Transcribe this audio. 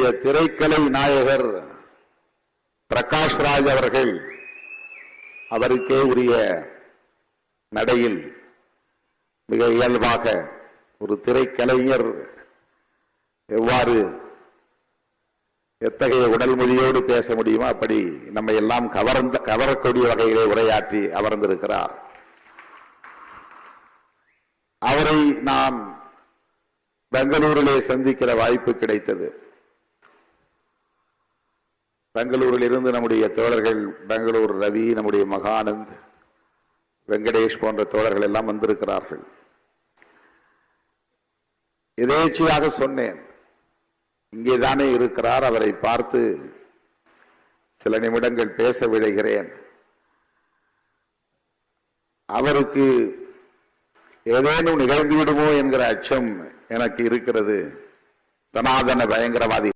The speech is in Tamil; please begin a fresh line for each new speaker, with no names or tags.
நம்முடைய திரைக்கலை நாயகர் பிரகாஷ் ராஜ் அவர்கள் அவருக்கே உரிய நடையில் மிக இயல்பாக ஒரு திரைக்கலைஞர் எவ்வாறு எத்தகைய உடல் மொழியோடு பேச முடியுமோ அப்படி நம்மை எல்லாம் கவரக்கூடிய வகையிலே உரையாற்றி அமர்ந்திருக்கிறார். அவரை நாம் பெங்களூரிலே சந்திக்கிற வாய்ப்பு கிடைத்தது. பெங்களூரில் இருந்து நம்முடைய தோழர்கள், பெங்களூர் ரவி, நம்முடைய மகானந்த், வெங்கடேஷ் போன்ற தோழர்கள் எல்லாம் வந்திருக்கிறார்கள். எதேச்சையாக சொன்னேன், இங்கேதானே இருக்கிறார், அவரை பார்த்து சில நிமிடங்கள் பேச விழைகிறேன். அவருக்கு ஏதேனும் நிகழ்ந்து விடுமோ என்கிற அச்சம் எனக்கு இருக்கிறது. சனாதன பயங்கரவாதி